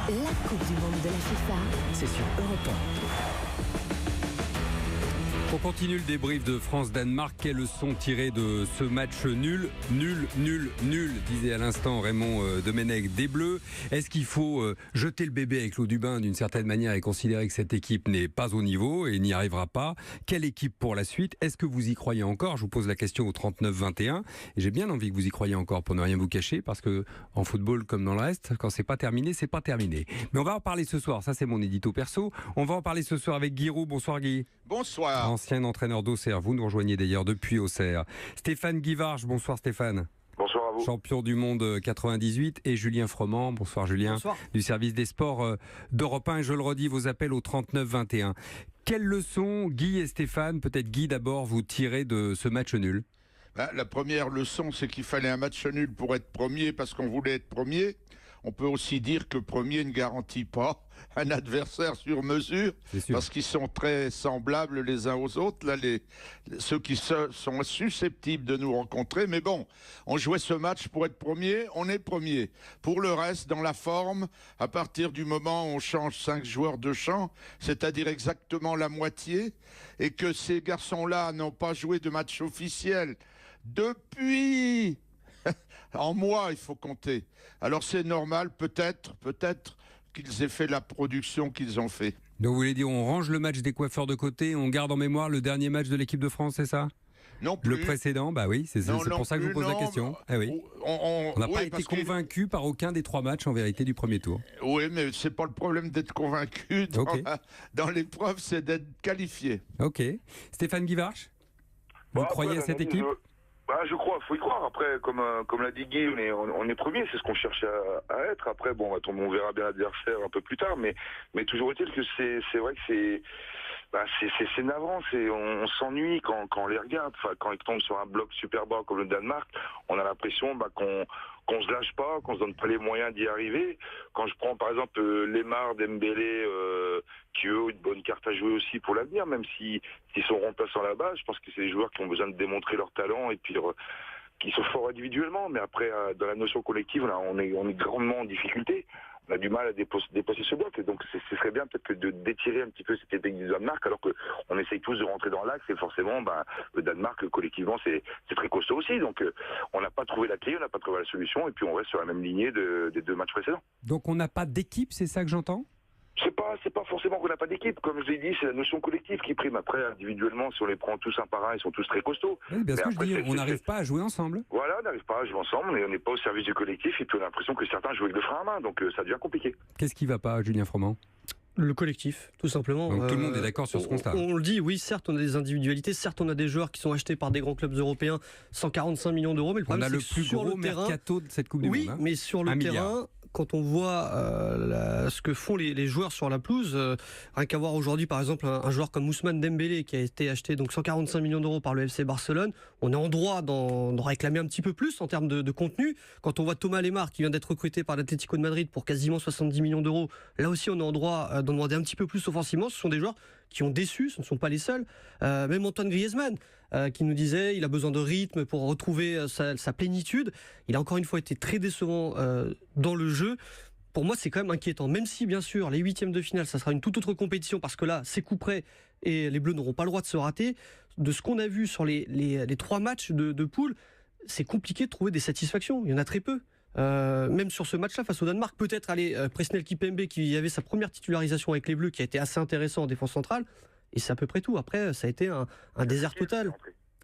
La Coupe du Monde de la FIFA, c'est sur Europe 1. On continue le débrief de France-Danemark. Quelles leçons tirées de ce match nul, disait à l'instant Raymond Domenech des Bleus. Est-ce qu'il faut jeter le bébé avec l'eau du bain d'une certaine manière et considérer que cette équipe n'est pas au niveau et n'y arrivera pas? Quelle équipe pour la suite? Est-ce que vous y croyez encore? Je vous pose la question au 39-21 et j'ai bien envie que vous y croyiez encore pour ne rien vous cacher, parce que en football comme dans le reste, quand c'est pas terminé, c'est pas terminé. Mais on va en parler ce soir, ça c'est mon édito perso. On va en parler ce soir avec Guy Roux. Bonsoir Guy. Bonsoir. Ancien entraîneur d'Auxerre, vous nous rejoignez d'ailleurs depuis Auxerre. Stéphane Guivarch, bonsoir Stéphane. Bonsoir à vous. Champion du monde 98, et Julien Froment, bonsoir Julien, bonsoir. Du service des sports d'Europe 1, et je le redis, vos appels au 39-21. Quelles leçons, Guy et Stéphane, peut-être Guy d'abord, vous tirez de ce match nul? La première leçon, c'est qu'il fallait un match nul pour être premier, parce qu'on voulait être premier. On peut aussi dire que premier ne garantit pas un adversaire sur mesure, parce qu'ils sont très semblables les uns aux autres, là, ceux qui sont susceptibles de nous rencontrer. Mais bon, on jouait ce match pour être premier, on est premier. Pour le reste, dans la forme, à partir du moment où on change 5 joueurs de champ, c'est-à-dire exactement la moitié, et que ces garçons-là n'ont pas joué de match officiel depuis... En mois, il faut compter. Alors c'est normal, peut-être qu'ils aient fait la production qu'ils ont fait. Donc vous voulez dire, on range le match des coiffeurs de côté, on garde en mémoire le dernier match de l'équipe de France, c'est ça? Non plus. Le précédent, bah oui, c'est pour ça que je vous pose la question. Oui. On n'a pas été convaincu par aucun des 3 matchs en vérité du premier tour. Oui, mais c'est pas le problème d'être convaincu dans l'épreuve, c'est d'être qualifié. Ok. Stéphane Guivarch, vous croyez à cette équipe? Je crois, faut y croire. Après, comme l'a dit Guy, on est premier, c'est ce qu'on cherche à être. Après, bon, on verra bien l'adversaire un peu plus tard, mais toujours est-il que c'est vrai que c'est navrant, on s'ennuie quand on les regarde. Enfin, quand ils tombent sur un bloc super bas comme le Danemark, on a l'impression qu'on se lâche pas, qu'on se donne pas les moyens d'y arriver. Quand je prends par exemple Lemar, Dembélé, qui eux ont une bonne carte à jouer aussi pour l'avenir, même s'ils sont remplaçants à la base, je pense que c'est des joueurs qui ont besoin de démontrer leur talent et puis qui sont forts individuellement, mais après dans la notion collective, là, on est grandement en difficulté. On a du mal à dépasser ce bloc, donc ce serait bien peut-être que d'étirer un petit peu cette épée du Danemark, alors qu'on essaye tous de rentrer dans l'axe, et forcément le Danemark collectivement c'est très costaud aussi, donc on n'a pas trouvé la clé, on n'a pas trouvé la solution, et puis on reste sur la même lignée des 2 matchs précédents. Donc on n'a pas d'équipe, c'est ça que j'entends? C'est pas forcément qu'on n'a pas d'équipe, comme je l'ai dit, c'est la notion collective qui prime. Après, individuellement, si on les prend tous un par un, ils sont tous très costauds. Oui, bien sûr, je dis, on n'arrive pas à jouer ensemble. Voilà, on n'arrive pas à jouer ensemble, et on n'est pas au service du collectif, et puis on a l'impression que certains jouent avec le frein à main, donc ça devient compliqué. Qu'est-ce qui va pas, Julien Froment? Le collectif, tout simplement. Donc tout le monde est d'accord sur ce constat. On le dit, oui, certes, on a des individualités, certes, on a des joueurs qui sont achetés par des grands clubs européens, 145 millions d'euros, mais le problème, c'est que sur le terrain... On a le plus gros mercato de cette Coupe du Monde. Oui, mais sur le terrain... Quand on voit ce que font les joueurs sur la pelouse, rien qu'à voir aujourd'hui par exemple un joueur comme Ousmane Dembélé qui a été acheté donc 145 millions d'euros par le FC Barcelone, on est en droit d'en réclamer un petit peu plus en termes de contenu. Quand on voit Thomas Lemar qui vient d'être recruté par l'Atlético de Madrid pour quasiment 70 millions d'euros, là aussi on est en droit d'en demander un petit peu plus offensivement. Ce sont des joueurs qui ont déçu, ce ne sont pas les seuls. Même Antoine Griezmann qui nous disait il a besoin de rythme pour retrouver sa plénitude. Il a encore une fois été très décevant dans le jeu. Pour moi, c'est quand même inquiétant. Même si, bien sûr, les 8e de finale, ça sera une toute autre compétition parce que là, c'est coup près et les Bleus n'auront pas le droit de se rater. De ce qu'on a vu sur les 3 matchs de poule, c'est compliqué de trouver des satisfactions. Il y en a très peu. Même sur ce match-là face au Danemark, peut-être Presnel Kimpembe qui avait sa première titularisation avec les Bleus, qui a été assez intéressant en défense centrale, et c'est à peu près tout. Après, ça a été un désert total.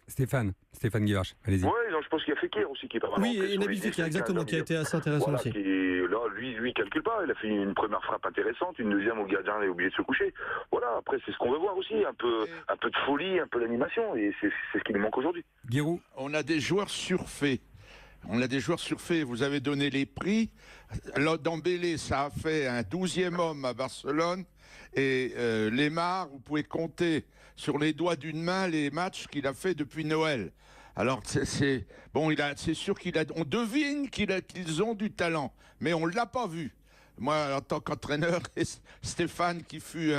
Stéphane Guivarch, allez-y. Oui, je pense qu'il y a Fekir aussi qui est pas mal. Oui, et Nabil Fekir, exactement, qui a été assez intéressant aussi. Là, lui, calcule pas. Il a fait une première frappe intéressante, une deuxième où le gardien a oublié de se coucher. Voilà, après, c'est ce qu'on veut voir aussi. Un peu de folie, un peu d'animation, et c'est ce qui nous manque aujourd'hui. Guiraud. On a des joueurs surfaits. Vous avez donné les prix. Dembélé, ça a fait un 12e homme à Barcelone. Et Lemar, vous pouvez compter sur les doigts d'une main les matchs qu'il a fait depuis Noël. Alors c'est sûr on devine qu'ils ont du talent, mais on l'a pas vu. Moi, en tant qu'entraîneur, Stéphane, qui fut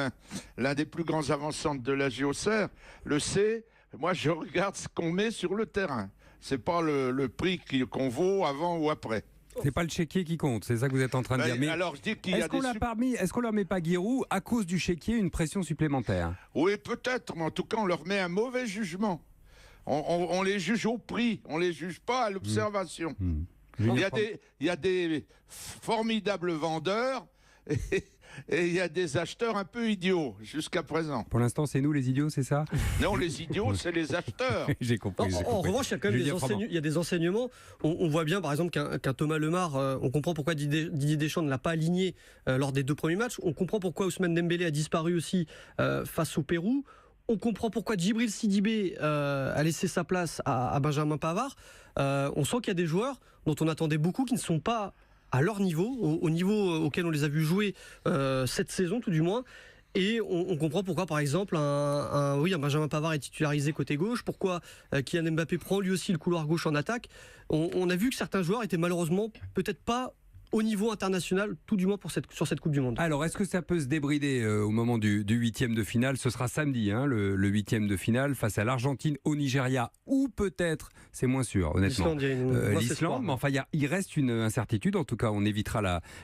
l'un des plus grands avant-centres de la Auxerre, le sait. Moi, je regarde ce qu'on met sur le terrain. C'est pas le prix qu'on vaut avant ou après. C'est pas le chéquier qui compte, c'est ça que vous êtes en train de dire. Mais alors, je dis qu'il y a est-ce qu'on leur met pas, Giroud, à cause du chéquier, une pression supplémentaire? Oui, peut-être, mais en tout cas, on leur met un mauvais jugement. On les juge au prix, on les juge pas à l'observation. Il y a des formidables vendeurs et il y a des acheteurs un peu idiots jusqu'à présent. Pour l'instant, c'est nous les idiots, c'est ça? Non, les idiots, c'est les acheteurs. J'ai compris. En revanche, il y a quand même des enseignements. On voit bien, par exemple, qu'un Thomas Lemar, on comprend pourquoi Didier Deschamps ne l'a pas aligné lors des 2 premiers matchs. On comprend pourquoi Ousmane Dembélé a disparu aussi face au Pérou. On comprend pourquoi Djibril Sidibé a laissé sa place à Benjamin Pavard. On sent qu'il y a des joueurs dont on attendait beaucoup qui ne sont pas à leur niveau, au niveau auquel on les a vus jouer cette saison tout du moins. Et on comprend pourquoi, par exemple, un Benjamin Pavard est titularisé côté gauche, pourquoi Kylian Mbappé prend lui aussi le couloir gauche en attaque. On a vu que certains joueurs étaient malheureusement peut-être pas au niveau international, tout du moins sur cette Coupe du Monde. Alors, est-ce que ça peut se débrider au moment du 8e de finale? Ce sera samedi, le 8e de finale, face à l'Argentine, au Nigeria, ou peut-être, c'est moins sûr, honnêtement, l'Islande. Mais enfin, il reste une incertitude. En tout cas, on évitera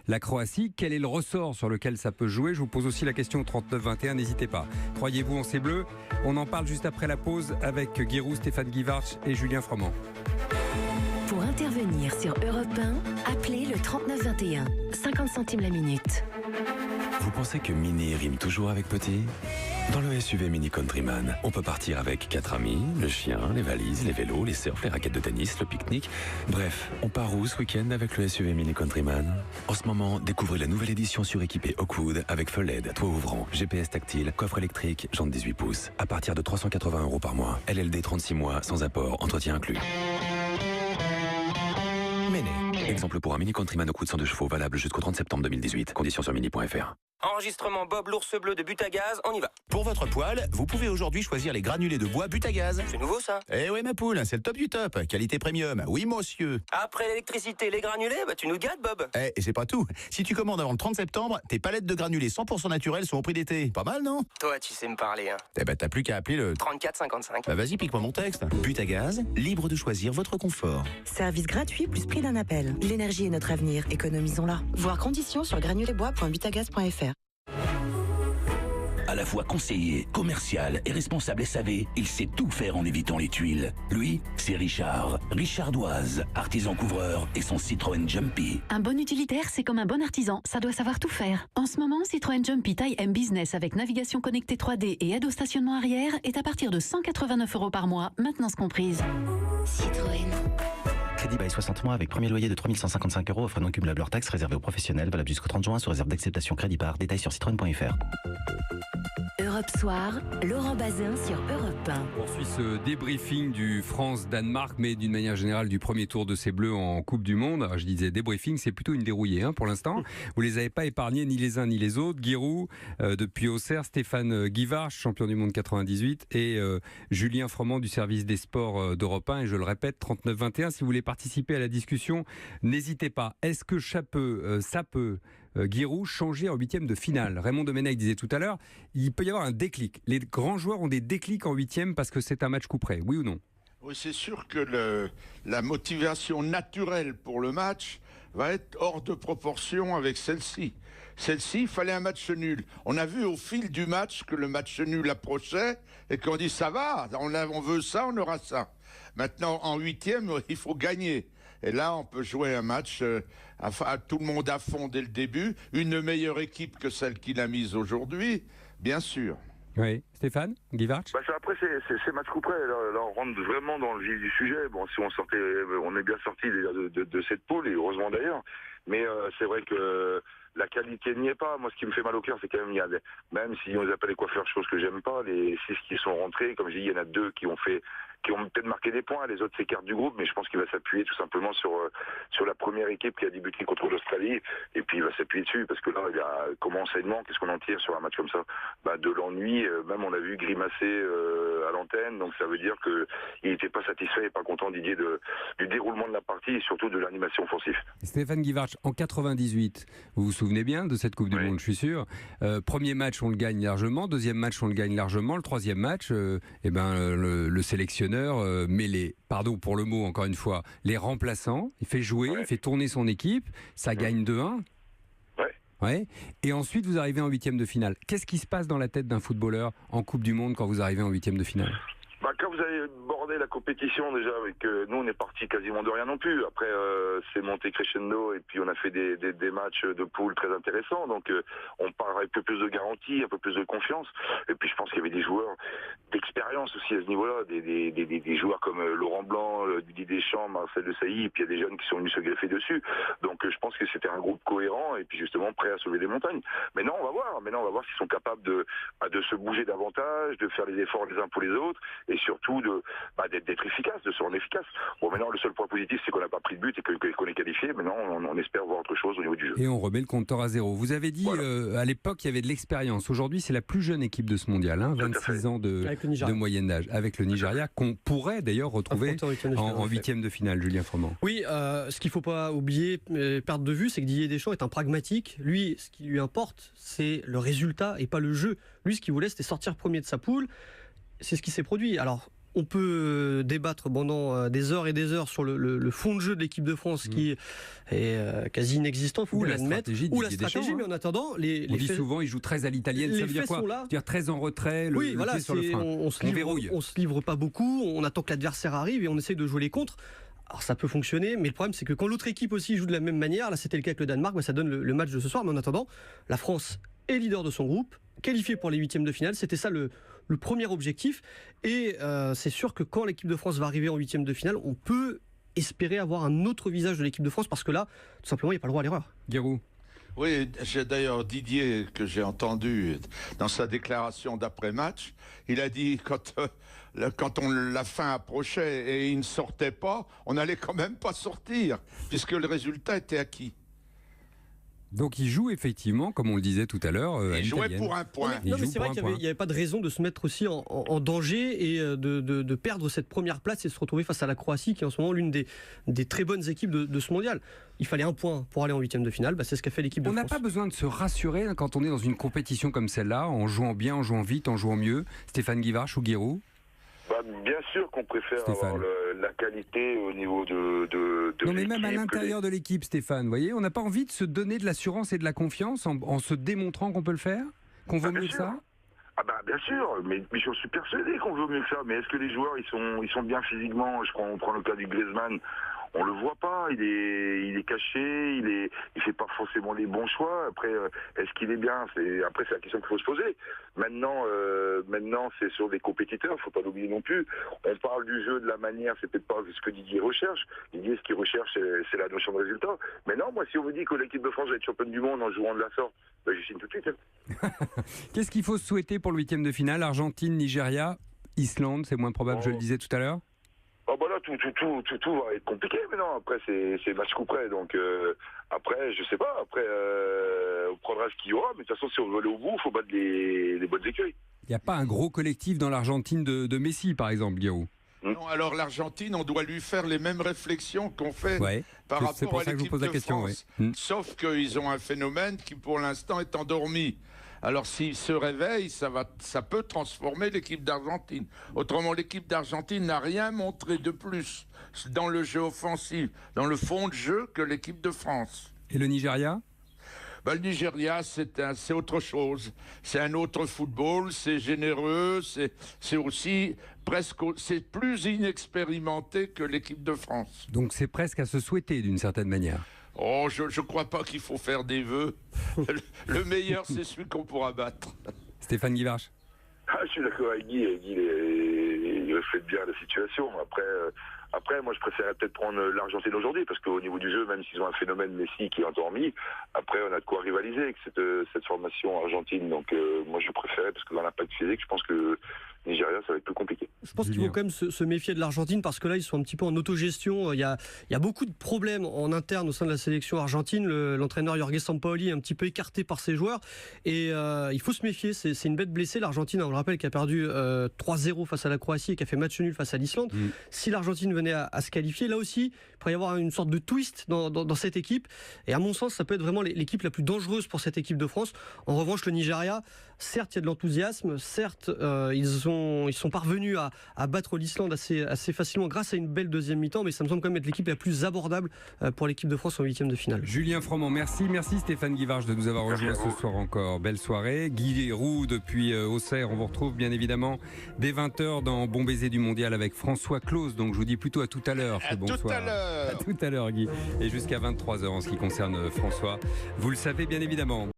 la Croatie. Quel est le ressort sur lequel ça peut jouer? Je vous pose aussi la question au 39-21, n'hésitez pas. Croyez-vous en ces bleus? On en parle juste après la pause avec Giroud, Stéphane Guivarch et Julien Froment. Pour intervenir sur Europe 1, appelez le 3921, 50 centimes la minute. Vous pensez que mini rime toujours avec petit? Dans le SUV Mini Countryman, on peut partir avec 4 amis, le chien, les valises, les vélos, les surfs, les raquettes de tennis, le pique-nique. Bref, on part où ce week-end avec le SUV Mini Countryman? En ce moment, découvrez la nouvelle édition suréquipée Oakwood avec feu LED, toit ouvrant, GPS tactile, coffre électrique, jantes 18 pouces. À partir de 380 € par mois. LLD 36 mois, sans apport, entretien inclus. Méné. Exemple pour un Mini Countryman au coût de 102 chevaux, valable jusqu'au 30 septembre 2018. Conditions sur mini.fr. Enregistrement Bob l'ours bleu de Butagaz, on y va. Pour votre poêle, vous pouvez aujourd'hui choisir les granulés de bois Butagaz. C'est nouveau ça? Eh ouais ma poule, c'est le top du top. Qualité premium, oui monsieur. Après l'électricité, les granulés, tu nous gâtes Bob. Et c'est pas tout. Si tu commandes avant le 30 septembre, tes palettes de granulés 100% naturels sont au prix d'été. Pas mal non? Toi tu sais me parler hein. Eh ben t'as plus qu'à appeler le 34-55. Bah vas-y, pique-moi mon texte. Butagaz, libre de choisir votre confort. Service gratuit plus prix d'un appel. L'énergie est notre avenir, économisons-la. Voir conditions sur granulesbois.butagaz.fr. À la fois conseiller, commercial et responsable SAV, il sait tout faire en évitant les tuiles. Lui, c'est Richard Doise, artisan couvreur et son Citroën Jumpy. Un bon utilitaire, c'est comme un bon artisan, ça doit savoir tout faire. En ce moment, Citroën Jumpy taille M Business avec navigation connectée 3D et aide au stationnement arrière est à partir de 189 € par mois, maintenance comprise. Citroën. Crédit bail 60 mois avec premier loyer de 3 155 €, offre non cumulable hors taxe, réservé aux professionnels, valable jusqu'au 30 juin, sous réserve d'acceptation crédit par. Détails sur citroën.fr. Europe Soir, Laurent Bazin sur Europe 1. On poursuit ce débriefing du France-Danemark, mais d'une manière générale du premier tour de ces Bleus en Coupe du Monde. Alors, je disais débriefing, c'est plutôt une dérouillée pour l'instant. Vous les avez pas épargnés ni les uns ni les autres. Giroud depuis Auxerre, Stéphane Guivarch, champion du monde 98, et Julien Froment du service des sports d'Europe 1. Et je le répète, 39-21. Si vous voulez participer à la discussion, n'hésitez pas. Est-ce que ça peut Giroud changer en 8e de finale? Raymond Domenech disait tout à l'heure, il peut y avoir un déclic. Les grands joueurs ont des déclics en 8e parce que c'est un match coup près, oui ou non? Oui, c'est sûr que la motivation naturelle pour le match va être hors de proportion avec celle-ci. Celle-ci, il fallait un match nul. On a vu au fil du match que le match nul approchait et qu'on dit ça va, on veut ça, on aura ça. Maintenant, en 8e, il faut gagner. Et là, on peut jouer un match à tout le monde à fond dès le début. Une meilleure équipe que celle qu'il a mise aujourd'hui, bien sûr. Oui, Stéphane Guivarch. Après, c'est match coup près. Là, on rentre vraiment dans le vif du sujet. Bon, si on est bien sorti de cette poule, et heureusement d'ailleurs. Mais c'est vrai que la qualité n'y est pas. Moi, ce qui me fait mal au cœur, c'est quand même, même si on les appelle les coiffeurs, chose que j'aime pas, les 6 qui sont rentrés, comme je dis, il y en a 2 qui ont peut-être marqué des points, les autres s'écartent du groupe, mais je pense qu'il va s'appuyer tout simplement sur la première équipe qui a débuté contre l'Australie, et puis il va s'appuyer dessus, parce que là, il y a comme enseignement, qu'est-ce qu'on en tire sur un match comme ça? De l'ennui, même on a vu grimacer à l'antenne, donc ça veut dire qu'il n'était pas satisfait et pas content Didier du déroulement de la partie, et surtout de l'animation offensive. Stéphane Guivarch, en 98, vous vous souvenez bien de cette Coupe du Monde, je suis sûr. Premier match, on le gagne largement. Deuxième match, on le gagne largement. Le troisième match, le sélectionneur met pardon pour le mot encore une fois, les remplaçants. Il fait jouer, il fait tourner son équipe. Ça gagne 2-1. Ouais. Et ensuite, vous arrivez en 8e de finale. Qu'est-ce qui se passe dans la tête d'un footballeur en Coupe du Monde quand vous arrivez en 8e de finale ? Quand vous avez bordé la compétition déjà avec nous, on est parti quasiment de rien non plus. Après, c'est monté crescendo et puis on a fait des matchs de poule très intéressants. Donc on part avec un peu plus de garantie, un peu plus de confiance. Et puis je pense qu'il y avait des joueurs d'expérience aussi à ce niveau-là, des joueurs comme Laurent Blanc, Didier Deschamps, Marcel Desailly, et puis il y a des jeunes qui sont venus se greffer dessus. Donc je pense que c'était un groupe cohérent et puis justement prêt à sauver des montagnes. Maintenant on va voir s'ils sont capables de se bouger davantage, de faire les efforts les uns pour les autres. Et surtout d'être efficace, de se rendre efficace. Bon, maintenant, le seul point positif, c'est qu'on n'a pas pris de but et qu'on est qualifié. Maintenant, on espère voir autre chose au niveau du jeu. Et on remet le compteur à 0. Vous avez dit, à l'époque, il y avait de l'expérience. Aujourd'hui, c'est la plus jeune équipe de ce mondial, 26 ans de moyenne d'âge, avec le Nigeria, qu'on pourrait d'ailleurs retrouver en 8e de finale, Julien Froment. Oui, ce qu'il ne faut pas oublier, perdre de vue, c'est que Didier Deschamps est un pragmatique. Lui, ce qui lui importe, c'est le résultat et pas le jeu. Lui, ce qu'il voulait, c'était sortir premier de sa poule. C'est ce qui s'est produit. Alors, on peut débattre pendant des heures et des heures sur le fond de jeu de l'équipe de France qui est quasi inexistant, il faut l'admettre. Ou la stratégie, mais en attendant... On dit souvent, il joue très à l'italienne, ça veut dire quoi ? C'est-à-dire très en retrait, le pied sur le frein. On se livre pas beaucoup, on attend que l'adversaire arrive et on essaye de jouer les contres. Alors ça peut fonctionner, mais le problème c'est que quand l'autre équipe aussi joue de la même manière, là c'était le cas avec le Danemark, ça donne le match de ce soir, mais en attendant, la France est leader de son groupe, qualifiée pour les 8e de finale, c'était ça le premier objectif, et c'est sûr que quand l'équipe de France va arriver en 8e de finale, on peut espérer avoir un autre visage de l'équipe de France, parce que là, tout simplement, il n'y a pas le droit à l'erreur. Guérou. Oui, j'ai d'ailleurs Didier, que j'ai entendu dans sa déclaration d'après-match, il a dit quand la fin approchait et il ne sortait pas, on n'allait quand même pas sortir, puisque le résultat était acquis. Donc il joue effectivement, comme on le disait tout à l'heure, il jouait pour un point. Non, mais c'est vrai qu'il n'y avait pas de raison de se mettre aussi en danger et de perdre cette première place et de se retrouver face à la Croatie, qui est en ce moment l'une des très bonnes équipes de ce mondial. Il fallait un point pour aller en 8e de finale, c'est ce qu'a fait l'équipe de France. On n'a pas besoin de se rassurer quand on est dans une compétition comme celle-là, en jouant bien, en jouant vite, en jouant mieux. Stéphane Guivarch ou Guérou ? Bien sûr qu'on préfère avoir la qualité au niveau de non, mais même à l'intérieur de l'équipe, Stéphane, vous voyez, on n'a pas envie de se donner de l'assurance et de la confiance en se démontrant qu'on peut le faire, qu'on vaut mieux que ça. Bien sûr, mais j'en suis persuadé qu'on veut mieux que ça. Mais est-ce que les joueurs ils sont bien physiquement ? On prend le cas du Griezmann. On le voit pas, il est caché, il fait pas forcément les bons choix. Après, est-ce qu'il est bien ? Après, c'est la question qu'il faut se poser. Maintenant, c'est sur des compétiteurs, faut pas l'oublier non plus. On parle du jeu de la manière, c'est peut-être pas ce que Didier recherche. Didier, ce qu'il recherche, c'est la notion de résultat. Mais non, moi, si on vous dit que l'équipe de France va être championne du monde en jouant de la sorte, je signe tout de suite. Qu'est-ce qu'il faut souhaiter pour le 8e de finale ? Argentine, Nigeria, Islande, c'est moins probable, je le disais tout à l'heure. Là, tout va être compliqué maintenant. Après, c'est match coup près. Donc, après, je sais pas. Après, on prendra ce qu'il y aura. Mais de toute façon, si on veut aller au bout, il faut battre les bonnes écueils. Il n'y a pas un gros collectif dans l'Argentine de Messi, par exemple, Guérou. Non, alors l'Argentine, on doit lui faire les mêmes réflexions qu'on fait par rapport à l'équipe de France. Sauf qu'ils ont un phénomène qui, pour l'instant, est endormi. Alors s'il se réveille, ça peut transformer l'équipe d'Argentine. Autrement, l'équipe d'Argentine n'a rien montré de plus dans le jeu offensif, dans le fond de jeu, que l'équipe de France. Et le Nigeria ? Le Nigeria, c'est autre chose. C'est un autre football, c'est généreux, c'est aussi c'est plus inexpérimenté que l'équipe de France. Donc c'est presque à se souhaiter d'une certaine manière. Oh, je crois pas qu'il faut faire des vœux. Le meilleur, c'est celui qu'on pourra battre. Stéphane Guivarch. Je suis d'accord avec Guy. Il reflète bien la situation. Après, moi, je préférerais peut-être prendre l'Argentine aujourd'hui, parce qu'au niveau du jeu, même s'ils ont un phénomène Messi qui est endormi, après, on a de quoi rivaliser avec cette formation argentine. Donc, moi, je préférais, parce que dans l'impact physique, je pense que Nigeria, ça va être plus compliqué. Je pense qu'il faut quand même se méfier de l'Argentine parce que là, ils sont un petit peu en autogestion. Il y a beaucoup de problèmes en interne au sein de la sélection argentine. L'entraîneur Jorge Sampaoli est un petit peu écarté par ses joueurs et il faut se méfier. C'est une bête blessée. L'Argentine, on le rappelle, qui a perdu 3-0 face à la Croatie et qui a fait match nul face à l'Islande. Si l'Argentine venait à se qualifier, là aussi, il pourrait y avoir une sorte de twist dans cette équipe. Et à mon sens, ça peut être vraiment l'équipe la plus dangereuse pour cette équipe de France. En revanche, le Nigeria, certes, il y a de l'enthousiasme. Certes, ils sont parvenus à battre l'Islande assez facilement grâce à une belle deuxième mi-temps, mais ça me semble quand même être l'équipe la plus abordable pour l'équipe de France en huitième de finale. Julien Froment, merci Stéphane Guivarch de nous avoir rejoints ce soir encore. Belle soirée. Guy Roux depuis Auxerre, on vous retrouve bien évidemment dès 20h dans Bon Baiser du Mondial avec François Claus, donc je vous dis plutôt à tout à l'heure. À tout à l'heure Guy, et jusqu'à 23h en ce qui concerne François, vous le savez bien évidemment.